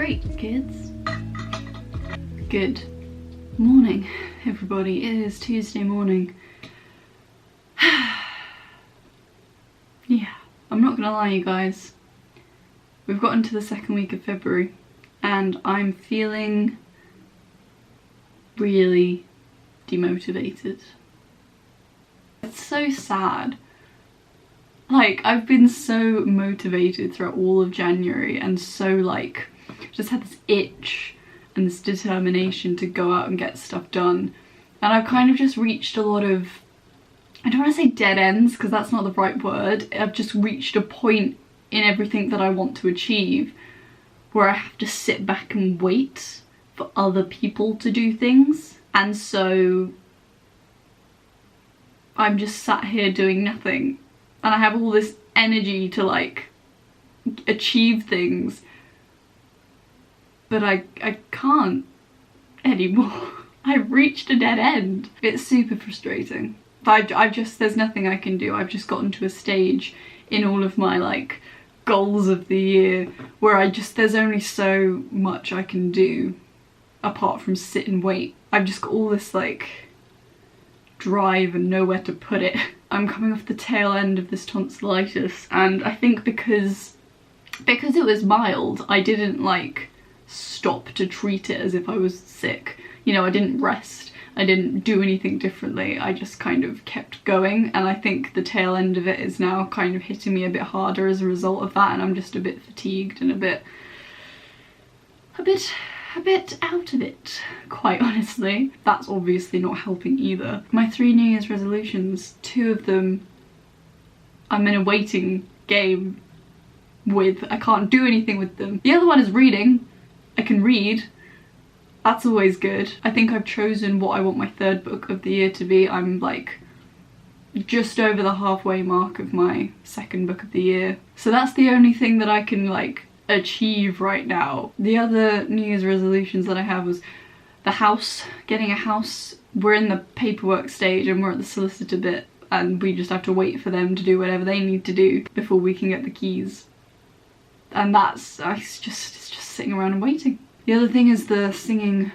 Great, kids. Good morning, everybody. It is Tuesday morning. Yeah, I'm not gonna lie, you guys. We've gotten to the second week of February and I'm feeling really demotivated. It's so sad. Like, I've been so motivated throughout all of January and so like, just had this itch and this determination to go out and get stuff done. And I've kind of just reached a lot of, I don't want to say dead ends because that's not the right word. I've just reached a point in everything that I want to achieve where I have to sit back and wait for other people to do things. And so I'm just sat here doing nothing. And I have all this energy to like achieve things, but I can't anymore. I've reached a dead end. It's super frustrating. I've just, there's nothing I can do. I've just gotten to a stage in all of my like goals of the year where there's only so much I can do apart from sit and wait. I've just got all this like drive and nowhere to put it. I'm coming off the tail end of this tonsillitis, and I think because it was mild, I didn't like stop to treat it as if I was sick. You know, I didn't rest, I didn't do anything differently, I just kind of kept going, and I think the tail end of it is now kind of hitting me a bit harder as a result of that, and I'm just a bit fatigued and a bit out of it, quite honestly. That's obviously not helping either. My 3 New Year's resolutions, 2 of them I'm in a waiting game with. I can't do anything with them. The other one is reading. I can read. That's always good. I think I've chosen what I want my 3rd book of the year to be. I'm like just over the halfway mark of my 2nd book of the year. So that's the only thing that I can like achieve right now. The other New Year's resolutions that I have was the house, getting a house. We're in the paperwork stage and we're at the solicitor bit and we just have to wait for them to do whatever they need to do before we can get the keys. And it's just sitting around and waiting. The other thing is the singing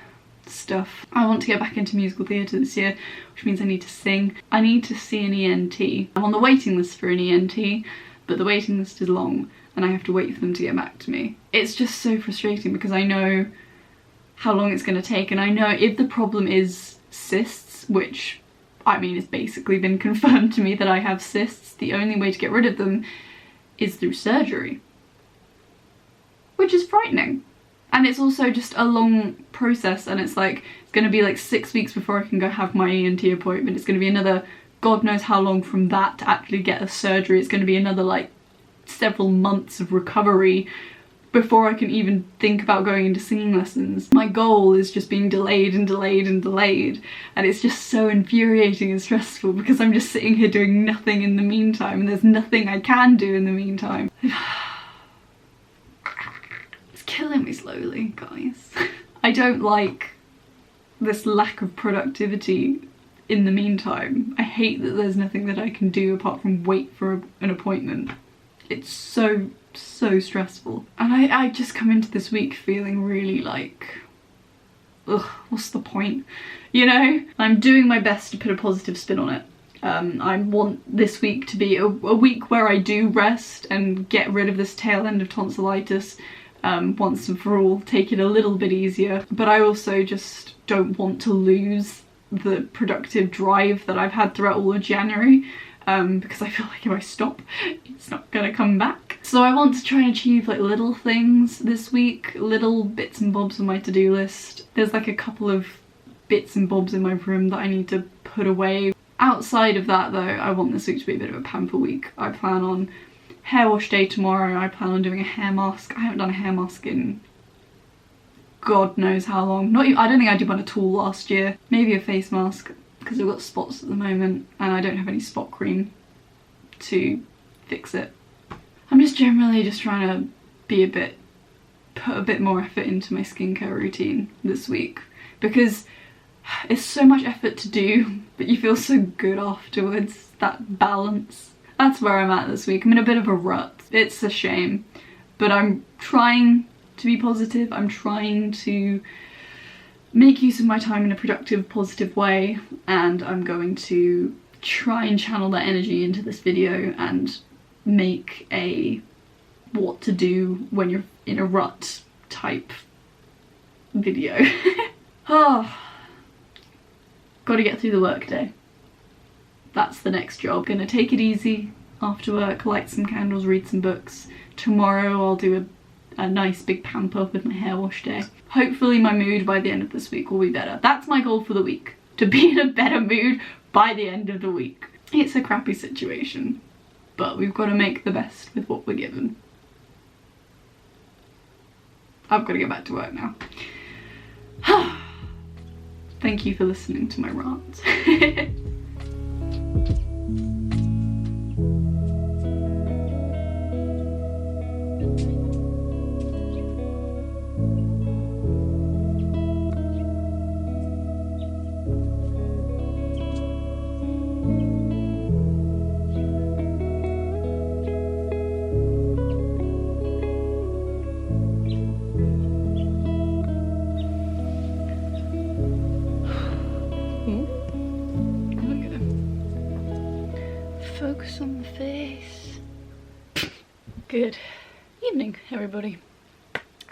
stuff. I want to get back into musical theatre this year, which means I need to sing. I need to see an ENT. I'm on the waiting list for an ENT, but the waiting list is long and I have to wait for them to get back to me. It's just so frustrating because I know how long it's going to take, and I know if the problem is cysts, which I mean it's basically been confirmed to me that I have cysts, the only way to get rid of them is through surgery, which is frightening. And it's also just a long process, and it's like, it's going to be like 6 weeks before I can go have my ENT appointment. It's going to be another God knows how long from that to actually get a surgery. It's going to be another like several months of recovery before I can even think about going into singing lessons. My goal is just being delayed and delayed and delayed, and it's just so infuriating and stressful because I'm just sitting here doing nothing in the meantime, and there's nothing I can do in the meantime. It's killing me slowly, guys. I don't like this lack of productivity in the meantime. I hate that there's nothing that I can do apart from wait for an appointment. It's so stressful. And I just come into this week feeling really like, ugh, what's the point? You know? I'm doing my best to put a positive spin on it. I want this week to be a week where I do rest and get rid of this tail end of tonsillitis once and for all, take it a little bit easier. But I also just don't want to lose the productive drive that I've had throughout all of January. Because I feel like if I stop, it's not gonna come back. So I want to try and achieve like little things this week, little bits and bobs on my to-do list. There's like a couple of bits and bobs in my room that I need to put away. Outside of that though, I want this week to be a bit of a pamper week. I plan on hair wash day tomorrow. I plan on doing a hair mask. I haven't done a hair mask in God knows how long. I don't think I did one at all last year. Maybe a face mask, because I've got spots at the moment and I don't have any spot cream to fix it. I'm just generally just trying to put a bit more effort into my skincare routine this week, because it's so much effort to do but you feel so good afterwards. That balance. That's where I'm at this week. I'm in a bit of a rut. It's a shame, but I'm trying to be positive. I'm trying to make use of my time in a productive, positive way, and I'm going to try and channel that energy into this video and make a what to do when you're in a rut type video. Oh, gotta get through the workday. That's the next job. Gonna take it easy after work, light some candles, read some books. Tomorrow I'll do a nice big pamper with my hair wash day. Hopefully my mood by the end of this week will be better. That's my goal for the week, to be in a better mood by the end of the week. It's a crappy situation, but we've got to make the best with what we're given. I've got to get back to work now. Thank you for listening to my rant. Focus on the face. Good evening, everybody.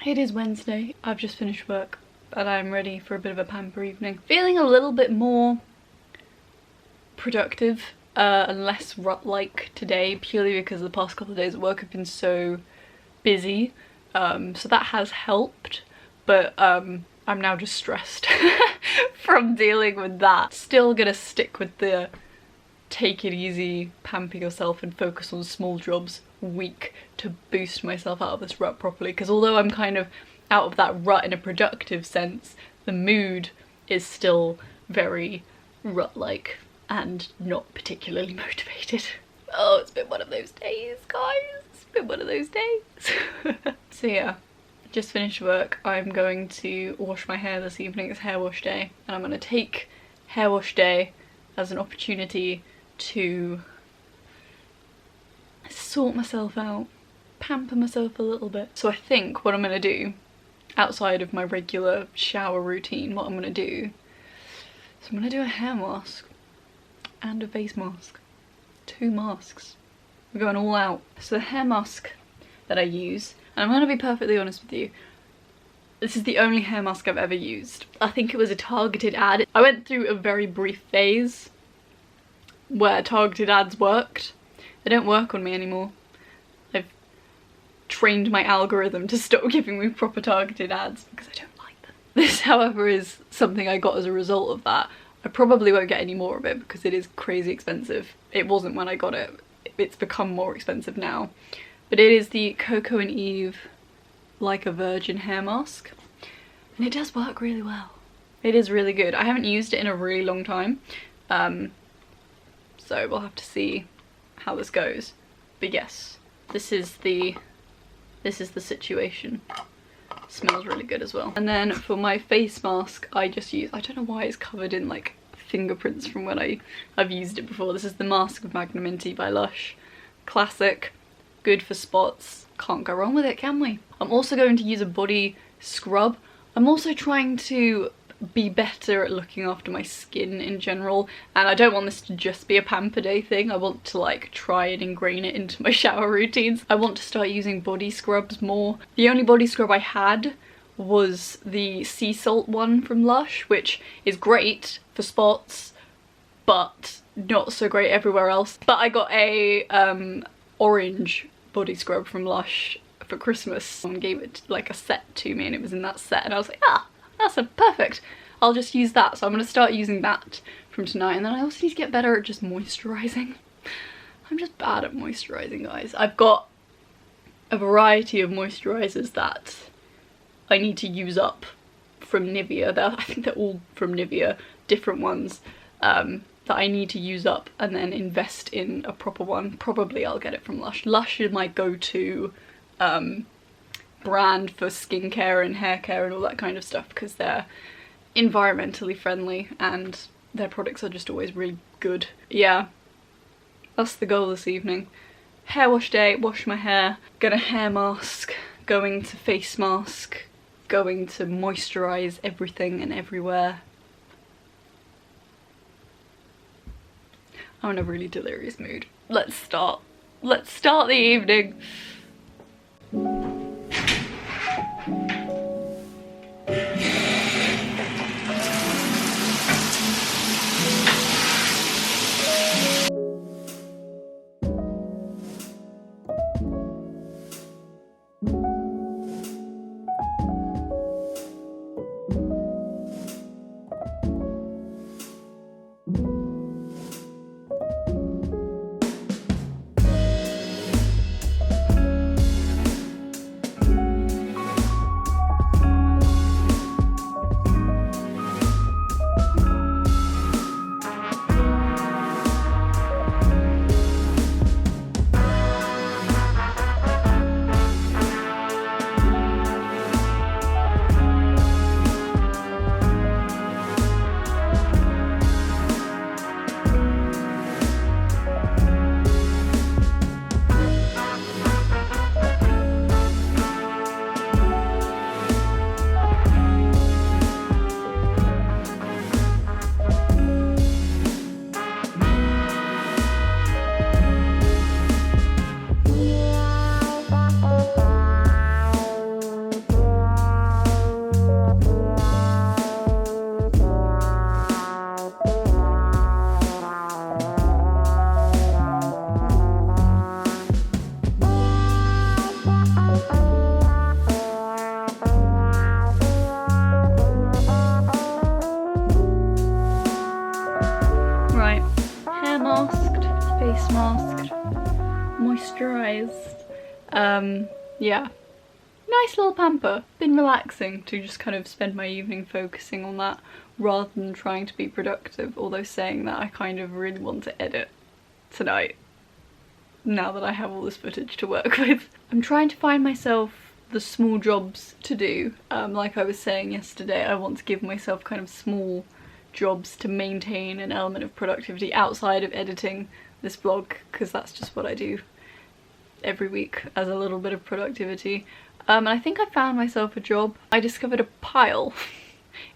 It is Wednesday. I've just finished work and I'm ready for a bit of a pamper evening. Feeling a little bit more productive and less rut-like today, purely because the past couple of days at work have been so busy. So that has helped, but I'm now just stressed from dealing with that. Still gonna stick with the take it easy, pamper yourself and focus on small jobs week to boost myself out of this rut properly, because although I'm kind of out of that rut in a productive sense, the mood is still very rut-like and not particularly motivated. Oh, it's been one of those days, guys. It's been one of those days. So yeah, just finished work. I'm going to wash my hair this evening. It's hair wash day, and I'm going to take hair wash day as an opportunity to sort myself out, pamper myself a little bit. So I think what I'm going to do, outside of my regular shower routine, what I'm going to do is I'm going to do a hair mask and a face mask. 2 masks. We're going all out. So the hair mask that I use, and I'm going to be perfectly honest with you, this is the only hair mask I've ever used. I think it was a targeted ad. I went through a very brief phase where targeted ads worked. They don't work on me anymore. I've trained my algorithm to stop giving me proper targeted ads because I don't like them. This, however, is something I got as a result of that. I probably won't get any more of it because it is crazy expensive. It wasn't when I got it. It's become more expensive now. But it is the Coco and Eve Like a Virgin hair mask. And it does work really well. It is really good. I haven't used it in a really long time. So we'll have to see how this goes. But yes, this is the situation. It smells really good as well. And then for my face mask, I just use, I don't know why it's covered in like fingerprints from when I've used it before. This is the Mask of Magnum Minty by Lush. Classic, good for spots. Can't go wrong with it, can we? I'm also going to use a body scrub. I'm also trying to be better at looking after my skin in general, and I don't want this to just be a pamper day thing. I want to like try and ingrain it into my shower routines. I want to start using body scrubs more. The only body scrub I had was the sea salt one from Lush, which is great for spots but not so great everywhere else. But I got a orange body scrub from Lush for Christmas. Someone gave it like a set to me and it was in that set, and I was like, ah, that's perfect. I'll just use that. So I'm going to start using that from tonight. And then I also need to get better at just moisturising. I'm just bad at moisturising, guys. I've got a variety of moisturisers that I need to use up from Nivea. I think they're all from Nivea, different ones that I need to use up and then invest in a proper one. Probably I'll get it from Lush. Lush is my go-to brand for skincare and hair care and all that kind of stuff because they're environmentally friendly and their products are just always really good. Yeah, that's the goal this evening. Hair wash day, wash my hair, gonna hair mask, going to face mask, going to moisturise everything and everywhere. I'm in a really delirious mood. Let's start. Let's start the evening. Face masked, moisturised. Yeah. Nice little pamper. Been relaxing to just kind of spend my evening focusing on that rather than trying to be productive, although saying that I kind of really want to edit tonight now that I have all this footage to work with. I'm trying to find myself the small jobs to do. Like I was saying yesterday, I want to give myself kind of small jobs to maintain an element of productivity outside of editing this vlog, because that's just what I do every week as a little bit of productivity. And I think I found myself a job. I discovered a pile.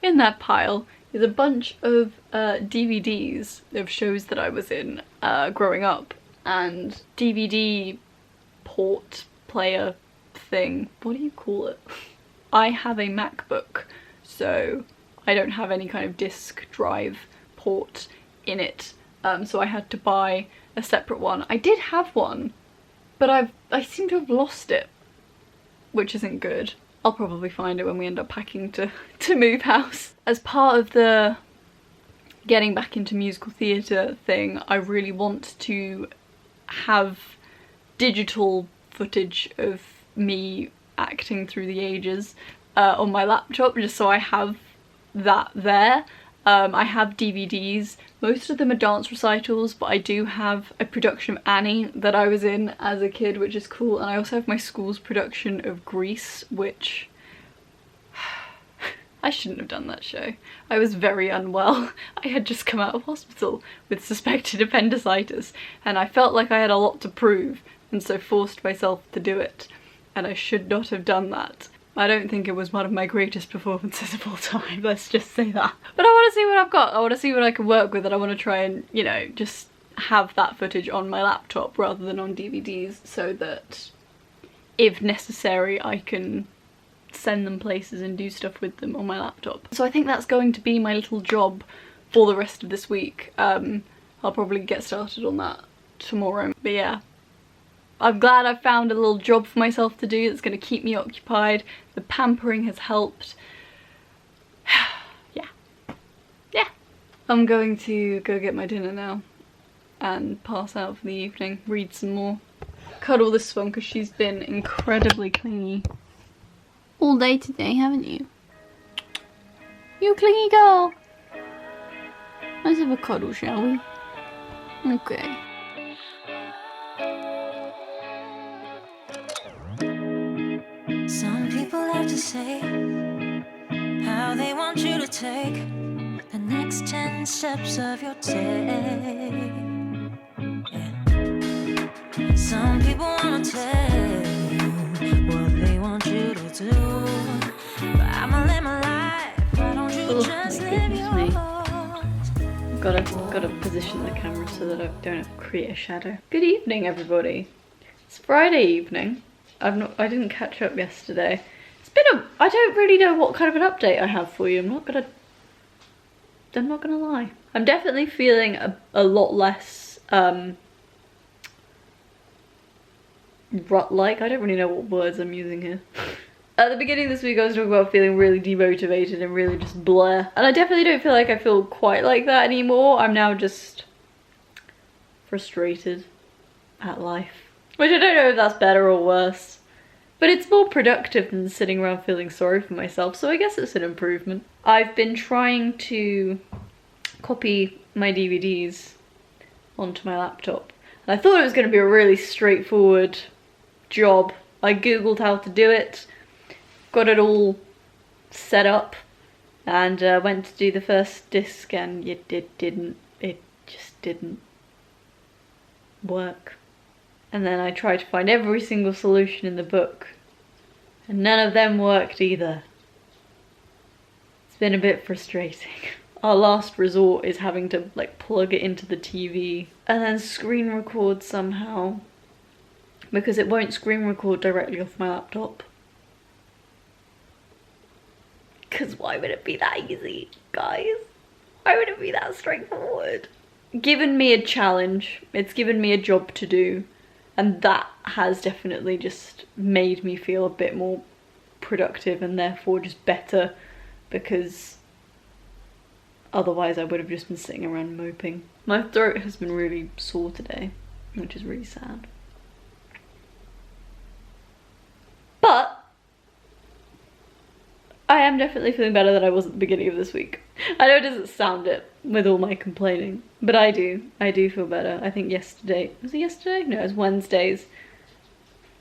In that pile is a bunch of DVDs of shows that I was in growing up, and DVD port player thing. What do you call it? I have a MacBook, so I don't have any kind of disk drive port in it. So I had to buy a separate one. I did have one, but I seem to have lost it, which isn't good. I'll probably find it when we end up packing to move house. As part of the getting back into musical theatre thing, I really want to have digital footage of me acting through the ages on my laptop, just so I have that there. I have DVDs, most of them are dance recitals, but I do have a production of Annie that I was in as a kid, which is cool, and I also have my school's production of Grease, which I shouldn't have done that show. I was very unwell. I had just come out of hospital with suspected appendicitis, and I felt like I had a lot to prove, and so forced myself to do it, and I should not have done that. I don't think it was one of my greatest performances of all time, let's just say that. But I want to see what I've got. I want to see what I can work with, and I want to try and, you know, just have that footage on my laptop rather than on DVDs, so that if necessary I can send them places and do stuff with them on my laptop. So I think that's going to be my little job for the rest of this week. I'll probably get started on that tomorrow. But yeah, I'm glad I've found a little job for myself to do that's going to keep me occupied. The pampering has helped. Yeah. I'm going to go get my dinner now and pass out for the evening, read some more. Cuddle this one because she's been incredibly clingy all day today, haven't you? You clingy girl. Let's have a cuddle, shall we? Okay. Some people have to say how they want you to take the next 10 steps of your day. Yeah. Some people want to tell you what they want Oh, just my live goodness me. yours. Gotta position the camera so that I don't create a shadow. Good evening, everybody. It's Friday evening. I didn't catch up yesterday. I don't really know what kind of an update I have for you. I'm not gonna lie. I'm definitely feeling a lot less rut-like. I don't really know what words I'm using here. At the beginning of this week I was talking about feeling really demotivated and really just bleh. And I definitely don't feel like I feel quite like that anymore. I'm now just frustrated at life. Which I don't know if that's better or worse. But it's more productive than sitting around feeling sorry for myself, so I guess it's an improvement. I've been trying to copy my DVDs onto my laptop. And I thought it was going to be a really straightforward job. I googled how to do it, got it all set up, and went to do the first disc, and it just didn't work. And then I tried to find every single solution in the book, and none of them worked either. It's been a bit frustrating. Our last resort is having to like plug it into the TV and then screen record somehow, because it won't screen record directly off my laptop. Because why would it be that easy, guys? Why would it be that straightforward? Given me a challenge, it's given me a job to do. And that has definitely just made me feel a bit more productive and therefore just better, because otherwise I would have just been sitting around moping. My throat has been really sore today, which is really sad. But I am definitely feeling better than I was at the beginning of this week. I know it doesn't sound it with all my complaining, but I do feel better. I think yesterday, was it yesterday? No, it was Wednesdays.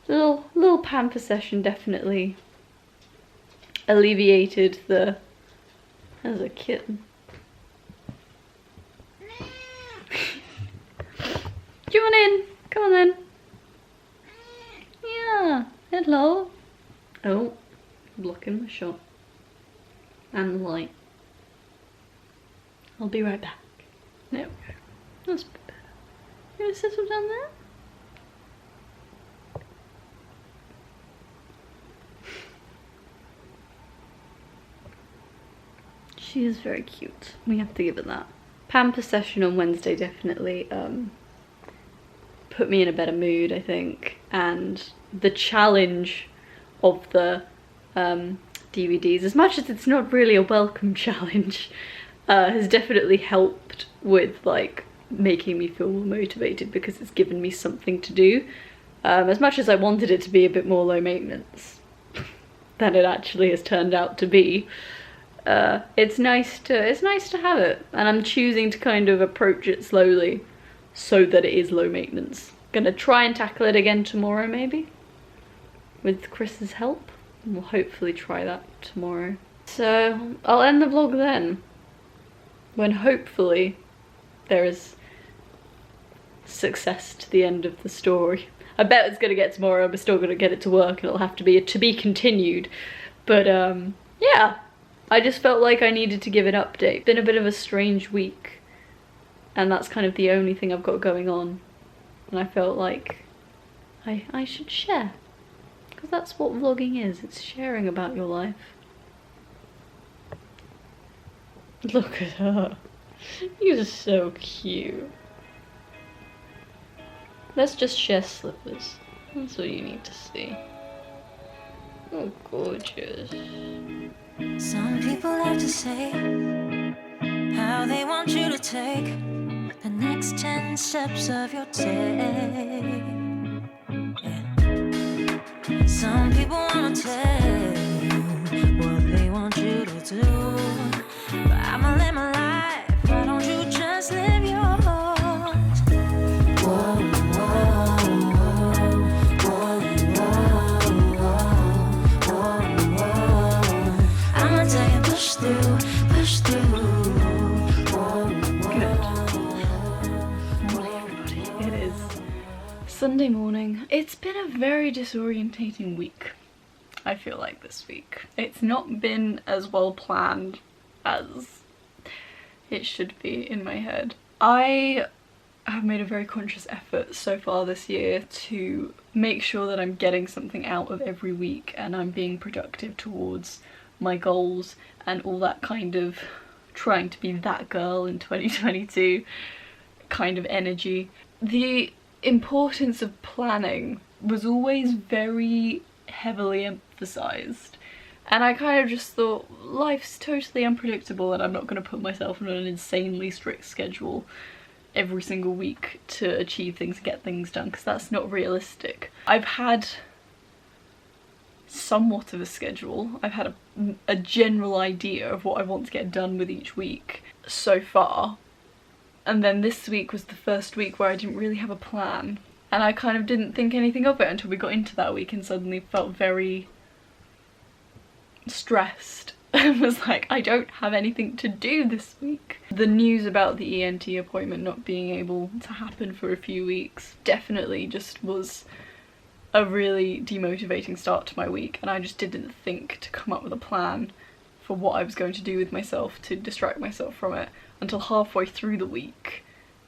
Little pamper session definitely alleviated the, as a kitten. Do you want in? Come on then. Yeah, hello. Oh, blocking my shot. And the light. I'll be right back. There we go. That's better. You gonna settle down there? She is very cute. We have to give it that. Pamper session on Wednesday definitely put me in a better mood, I think. And the challenge of the DVDs, as much as it's not really a welcome challenge, has definitely helped with like making me feel more motivated, because it's given me something to do. As much as I wanted it to be a bit more low maintenance than it actually has turned out to be, it's nice to have it, and I'm choosing to kind of approach it slowly so that it is low maintenance. Gonna try and tackle it again tomorrow maybe, with Chris's help. And we'll hopefully try that tomorrow. So I'll end the vlog then, when hopefully there is success to the end of the story. I bet it's gonna get tomorrow, but still gonna get it to work, and it'll have to be a to be continued. But yeah, I just felt like I needed to give an update. It's been a bit of a strange week, and that's kind of the only thing I've got going on. And I felt like I should share. Because that's what vlogging is, it's sharing about your life. Look at her. You're so cute. Let's just share slippers. That's what you need to see. Oh, gorgeous. Some people have to say how they want you to take the next 10 steps of your day. Yeah. Some people wanna tell you what they want you to do, but I'ma live my life. Why don't you just live yours? Whoa, whoa, whoa, whoa, whoa, whoa. I'ma tell you, push through, push through. It is Sunday morning. It's been a very disorientating week, I feel like, this week. It's not been as well planned as it should be in my head. I have made a very conscious effort so far this year to make sure that I'm getting something out of every week and I'm being productive towards my goals and all that kind of trying to be that girl in 2022 kind of energy. The importance of planning was always very heavily emphasised, and I kind of just thought life's totally unpredictable and I'm not going to put myself on an insanely strict schedule every single week to achieve things and get things done, because that's not realistic. I've had somewhat of a schedule. I've had a general idea of what I want to get done with each week so far, and then this week was the first week where I didn't really have a plan, and I kind of didn't think anything of it until we got into that week and suddenly felt very stressed and was like, I don't have anything to do this week. The news about the ENT appointment not being able to happen for a few weeks definitely just was a really demotivating start to my week, and I just didn't think to come up with a plan for what I was going to do with myself to distract myself from it until halfway through the week,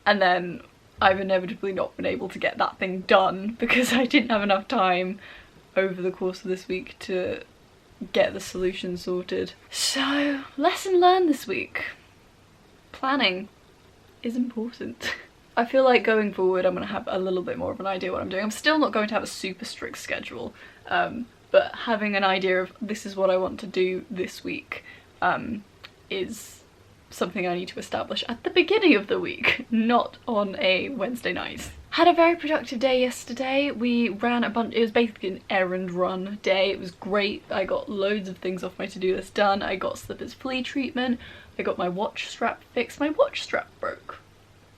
and then I've inevitably not been able to get that thing done because I didn't have enough time over the course of this week to get the solution sorted. So, lesson learned this week. Planning is important. I feel like going forward I'm going to have a little bit more of an idea what I'm doing. I'm still not going to have a super strict schedule, but having an idea of this is what I want to do this week is something I need to establish at the beginning of the week, not on a Wednesday night. Had a very productive day yesterday. We ran a bunch, it was basically an errand run day. It was great. I got loads of things off my to-do list done. I got Slippers flea treatment. I got my watch strap fixed. My watch strap broke.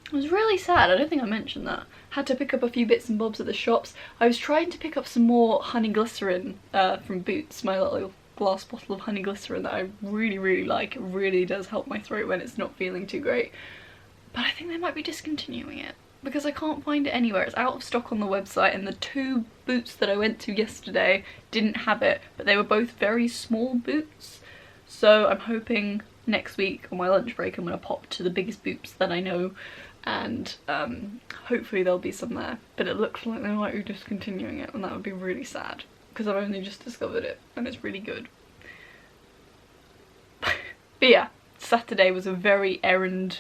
It was really sad. I don't think I mentioned that. Had to pick up a few bits and bobs at the shops. I was trying to pick up some more honey glycerin from Boots, my little glass bottle of honey glycerin that I really like. It really does help my throat when it's not feeling too great. But I think they might be discontinuing it because I can't find it anywhere. It's out of stock on the website, and the 2 Boots that I went to yesterday didn't have it, but they were both very small Boots. So I'm hoping next week on my lunch break I'm going to pop to the biggest Boots that I know, and hopefully there'll be some there. But it looks like they might be discontinuing it, and that would be really sad because I've only just discovered it and it's really good. But yeah, Saturday was a very errand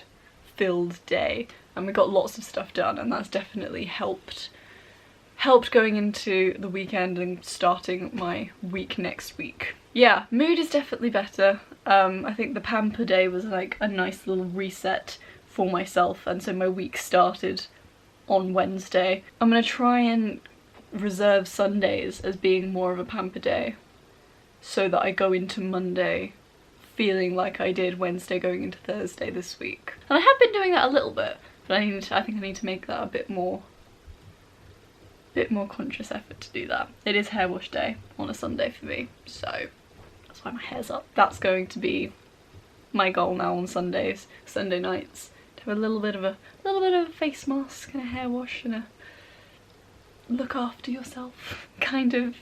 filled day and we got lots of stuff done, and that's definitely helped going into the weekend and starting my week next week. Yeah, mood is definitely better. I think the pamper day was like a nice little reset for myself, and so my week started on Wednesday. I'm gonna try and reserve Sundays as being more of a pamper day so that I go into Monday feeling like I did Wednesday going into Thursday this week. And I have been doing that a little bit, but I think I need to make that a bit more conscious effort to do that. It is hair wash day on a Sunday for me, so that's why my hair's up. That's going to be my goal now on Sundays, Sunday nights, to have a little bit of a face mask and a hair wash and a look after yourself kind of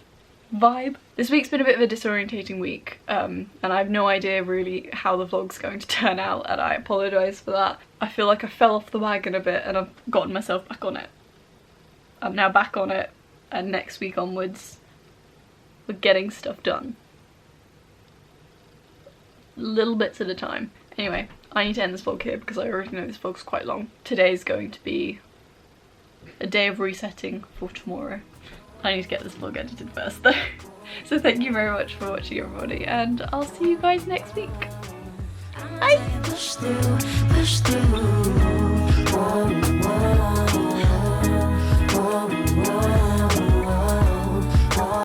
vibe. This week's been a bit of a disorientating week, and I have no idea really how the vlog's going to turn out, and I apologise for that. I feel like I fell off the wagon a bit and I've gotten myself back on it. I'm now back on it, and next week onwards we're getting stuff done. Little bits at a time. Anyway, I need to end this vlog here because I already know this vlog's quite long. Today's going to be a day of resetting for tomorrow. I need to get this vlog edited first though. So thank you very much for watching everybody, and I'll see you guys next week. Bye! Push through, push through.